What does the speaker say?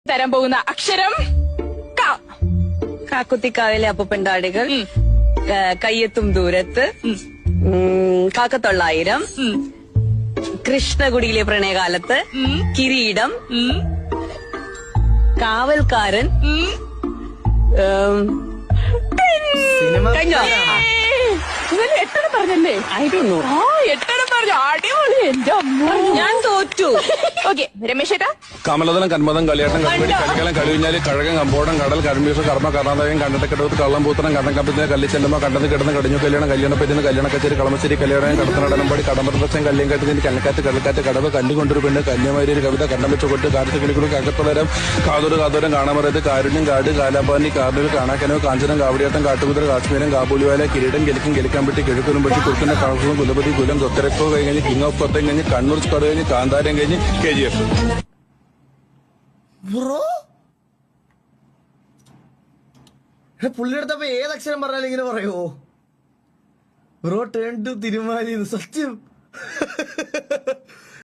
തരാൻ പോകുന്ന അക്ഷരം ക. കാക്കുത്തിക്കാവിലെ അപ്പൂപ്പൻതാടികൾ, കയ്യെത്തും ദൂരത്ത്, കാക്കത്തൊള്ളായിരം, കൃഷ്ണകുടിയിലെ പ്രണയകാലത്ത്, കിരീടം, കാവൽക്കാരൻ, കഴിഞ്ഞോ? ഇവന് 8 പറഞ്ഞല്ലേ? ആയിരുന്നു. ആ 8 പറഞ്ഞു. അടിപൊളി. എന്റെ അമ്മ, ഞാൻ തോറ്റു. ഓക്കെ രമേശ് ചേട്ടാ. കമലതനം കന്മതം കളിയാട്ടം കളിപ്പടി കളിക്കലം കളിവിഞ്ഞാല് കഴകം കമ്പോടം കടൽ കരുമ്പീസ് കർമ്മ കർണാടകം കണ്ടത്തക്കെടുത്ത് കള്ളം പൂത്തനം കണ്ടം കപ്പത്തിന് കല്ലിച്ചെല്ലുമ്പോ കണ്ടത് കിടന്ന് കടിഞ്ഞു കല്യാണം കല്യാണപ്പത്തിന് കല്യാണ കച്ചേരി കളമശ്ശേരി കല്യാണം കടത്തനടനമ്പടി കടമ്പറച്ചൻ കല്യം കെട്ടുന്നതിന് കല്ലക്കാറ്റ് കടൽക്കാറ്റ് കടവ് കല്ലുകൊണ്ടൊരു പെണ്ണ് കന്യമാരി ഒരു കവിത കണ്ടം വെച്ച് കൊട്ട് കാറ്റ് കിളിക്കുളി കക്കത്തുളരം കാതോരം കാണാമറയത് കാരുണ്യം കാട് കാലാപാനി കാർഡിൽ കാണാക്കനോ കാഞ്ചനം കാവടിയാട്ടം കാട്ടുകുതിര കാശ്മീരം കാബൂലിവാല കിരീടം കെലിക്കും കെലിക്കാൻ പറ്റി കിഴക്കുനും പറ്റി കുറുക്കുന്ന കാക്കും കുലപതി കുലം കൊത്തരക്കോ കഴിഞ്ഞ് കിങ് ഓഫ് കൊത്തം കഴിഞ്ഞ് കണ്ണൂർ സ്ക്വാഡ് കഴിഞ്ഞ് കാന്താരം കഴിഞ്ഞ് KGF. ബ്രോ പുള്ളിയെടുത്തപ്പോ ഏതക്ഷരം പറഞ്ഞാലും ഇങ്ങനെ പറയുമോ? ബ്രോ ടേൺ ടു തിരുമാലി സത്യം.